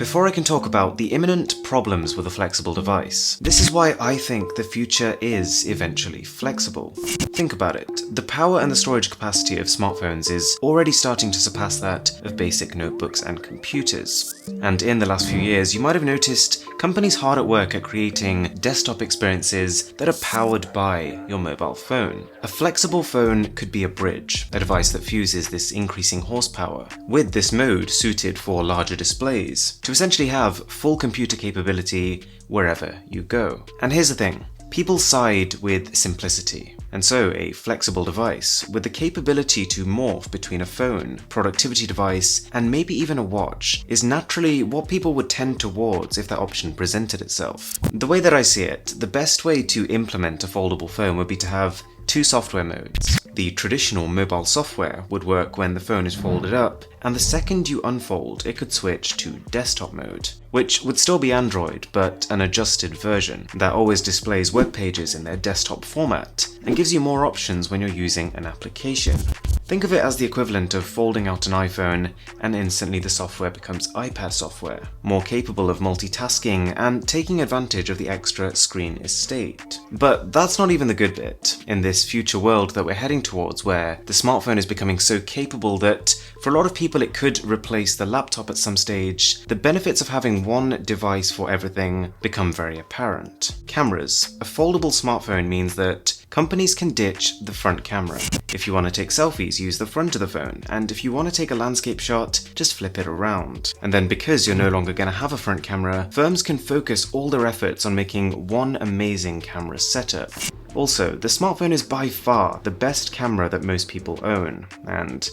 before I can talk about the imminent problems with a flexible device. This is why I think the future is eventually flexible. Think about it. The power and the storage capacity of smartphones is already starting to surpass that of basic notebooks and computers. And in the last few years, you might have noticed companies hard at work at creating desktop experiences that are powered by your mobile phone. A flexible phone could be a bridge, a device that fuses this increasing horsepower with this mode suited for larger displays to essentially have full computer capability wherever you go. And here's the thing. People side with simplicity, and so a flexible device with the capability to morph between a phone, productivity device, and maybe even a watch is naturally what people would tend towards if that option presented itself. The way that I see it, the best way to implement a foldable phone would be to have two software modes. The traditional mobile software would work when the phone is folded up, and the second you unfold, it could switch to desktop mode, which would still be Android, but an adjusted version that always displays web pages in their desktop format and gives you more options when you're using an application. Think of it as the equivalent of folding out an iPhone and instantly the software becomes iPad software, more capable of multitasking and taking advantage of the extra screen estate. But that's not even the good bit. In this future world that we're heading towards, where the smartphone is becoming so capable that for a lot of people it could replace the laptop at some stage, the benefits of having one device for everything become very apparent. Cameras. A foldable smartphone means that companies can ditch the front camera. If you want to take selfies, use the front of the phone, and if you want to take a landscape shot, just flip it around. And then because you're no longer going to have a front camera, firms can focus all their efforts on making one amazing camera setup. Also, the smartphone is by far the best camera that most people own, and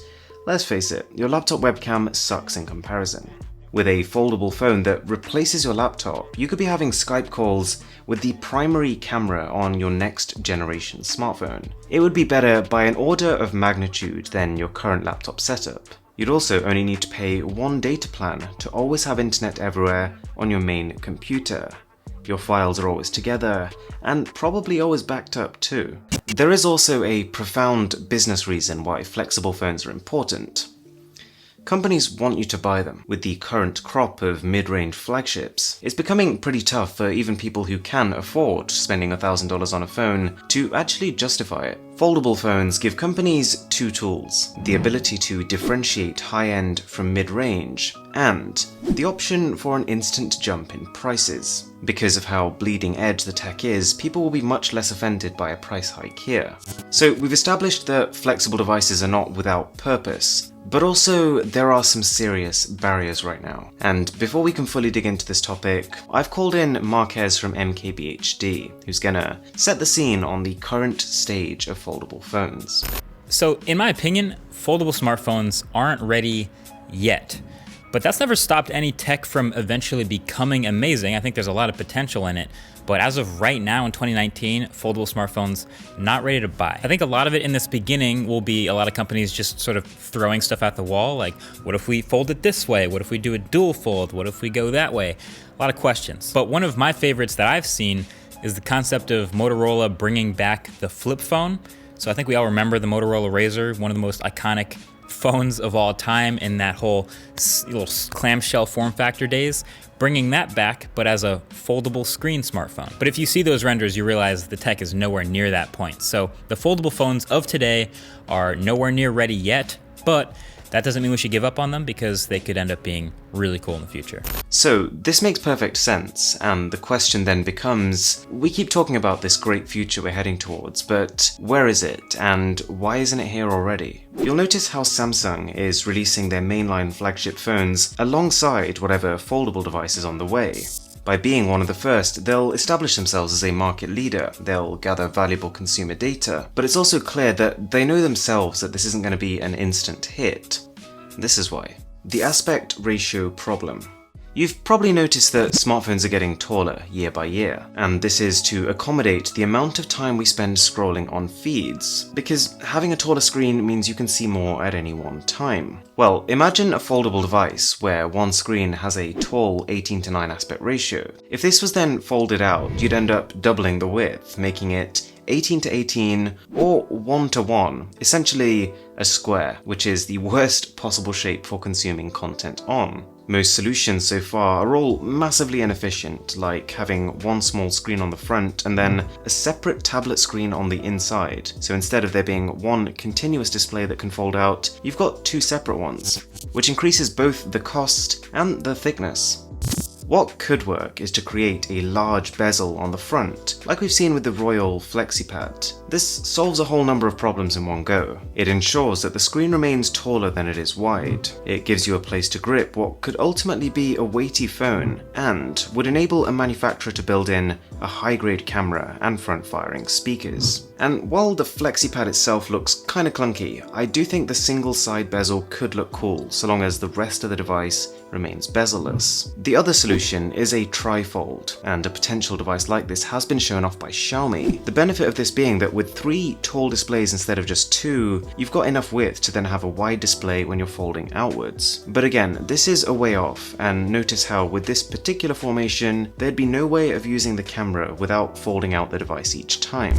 let's face it, your laptop webcam sucks in comparison. With a foldable phone that replaces your laptop, you could be having Skype calls with the primary camera on your next generation smartphone. It would be better by an order of magnitude than your current laptop setup. You'd also only need to pay one data plan to always have internet everywhere on your main computer. Your files are always together, and probably always backed up too. There is also a profound business reason why flexible phones are important. Companies want you to buy them. With the current crop of mid-range flagships, it's becoming pretty tough for even people who can afford spending $1,000 on a phone to actually justify it. Foldable phones give companies two tools: the ability to differentiate high-end from mid-range, and the option for an instant jump in prices. Because of how bleeding edge the tech is, people will be much less offended by a price hike here. So we've established that flexible devices are not without purpose, but also there are some serious barriers right now. And before we can fully dig into this topic, I've called in Marquez from MKBHD, who's gonna set the scene on the current stage of foldable phones. So in my opinion, foldable smartphones aren't ready yet. But that's never stopped any tech from eventually becoming amazing. I think there's a lot of potential in it. But as of right now in 2019, foldable smartphones not ready to buy. I think a lot of it in this beginning will be a lot of companies just sort of throwing stuff at the wall, like what if we fold it this way? What if we do a dual fold? What if we go that way? A lot of questions. But one of my favorites that I've seen is the concept of Motorola bringing back the flip phone. So I think we all remember the Motorola Razr, one of the most iconic phones of all time in that whole little clamshell form factor days, bringing that back, but as a foldable screen smartphone. But if you see those renders, you realize the tech is nowhere near that point. So the foldable phones of today are nowhere near ready yet, but that doesn't mean we should give up on them because they could end up being really cool in the future. So this makes perfect sense, and the question then becomes, we keep talking about this great future we're heading towards, but where is it, and why isn't it here already? You'll notice how Samsung is releasing their mainline flagship phones alongside whatever foldable device is on the way. By being one of the first, they'll establish themselves as a market leader, they'll gather valuable consumer data, but it's also clear that they know themselves that this isn't going to be an instant hit. This is why. The aspect ratio problem. You've probably noticed that smartphones are getting taller year by year, and this is to accommodate the amount of time we spend scrolling on feeds, because having a taller screen means you can see more at any one time. Well, imagine a foldable device where one screen has a tall 18:9 aspect ratio. If this was then folded out, you'd end up doubling the width, making it 18:18 or 1:1, essentially a square, which is the worst possible shape for consuming content on. Most solutions so far are all massively inefficient, like having one small screen on the front and then a separate tablet screen on the inside. So instead of there being one continuous display that can fold out, you've got two separate ones, which increases both the cost and the thickness. What could work is to create a large bezel on the front, like we've seen with the Royal FlexiPad. This solves a whole number of problems in one go. It ensures that the screen remains taller than it is wide. It gives you a place to grip what could ultimately be a weighty phone, and would enable a manufacturer to build in a high-grade camera and front-firing speakers. And while the FlexiPad itself looks kinda clunky, I do think the single side bezel could look cool, so long as the rest of the device remains bezel-less. The other solution is a trifold, and a potential device like this has been shown off by Xiaomi. The benefit of this being that with 3 tall displays instead of just 2, you've got enough width to then have a wide display when you're folding outwards. But again, this is a way off, and notice how with this particular formation, there'd be no way of using the camera without folding out the device each time.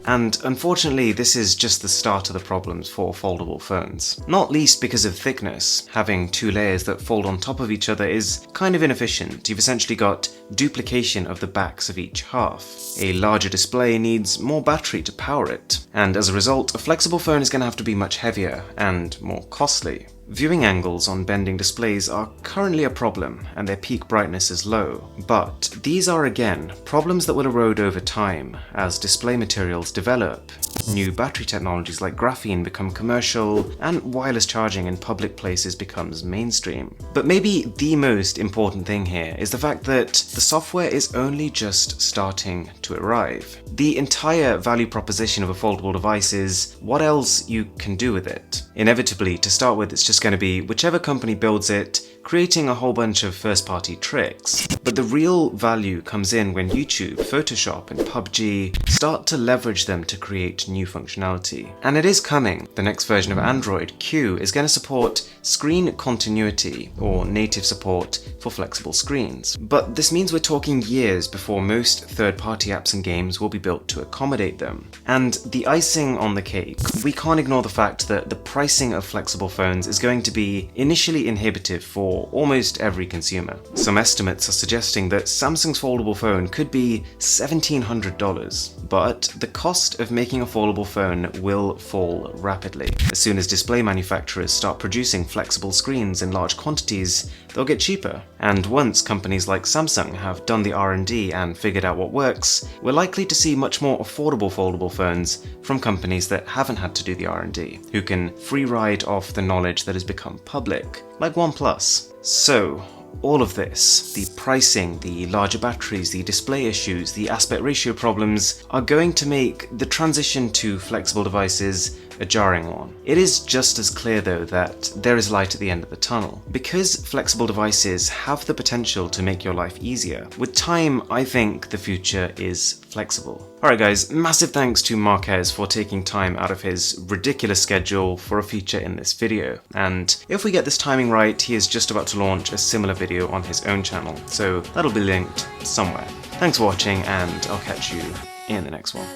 And unfortunately, this is just the start of the problems for foldable phones. Not least because of thickness. Having 2 layers that fold on top of each other is kind of inefficient. You've essentially got duplication of the backs of each half. A larger display needs more battery to power it, and as a result, a flexible phone is going to have to be much heavier and more costly. Viewing angles on bending displays are currently a problem, and their peak brightness is low, but these are again problems that will erode over time as display materials develop, new battery technologies like graphene become commercial, and wireless charging in public places becomes mainstream. But maybe the most important thing here is the fact that the software is only just starting to arrive. The entire value proposition of a foldable device is what else you can do with it. Inevitably, to start with, it's just going to be whichever company builds it, creating a whole bunch of first-party tricks. But the real value comes in when YouTube, Photoshop, and PUBG start to leverage them to create new functionality. And it is coming. The next version of Android, Q, is going to support screen continuity, or native support for flexible screens. But this means we're talking years before most third-party apps and games will be built to accommodate them. And the icing on the cake, we can't ignore the fact that the pricing of flexible phones is going to be initially inhibitive for almost every consumer. Some estimates are suggesting that Samsung's foldable phone could be $1,700, but the cost of making a foldable phone will fall rapidly. As soon as display manufacturers start producing flexible screens in large quantities, they'll get cheaper. And once companies like Samsung have done the R&D and figured out what works, we're likely to see much more affordable foldable phones from companies that haven't had to do the R&D, who can free ride off the knowledge that has become public, like OnePlus. So, all of this, the pricing, the larger batteries, the display issues, the aspect ratio problems, are going to make the transition to flexible devices a jarring one. It is just as clear though that there is light at the end of the tunnel. Because flexible devices have the potential to make your life easier, with time I think the future is flexible. Alright guys, massive thanks to Marquez for taking time out of his ridiculous schedule for a feature in this video. And if we get this timing right, he is just about to launch a similar video on his own channel, so that'll be linked somewhere. Thanks for watching, and I'll catch you in the next one.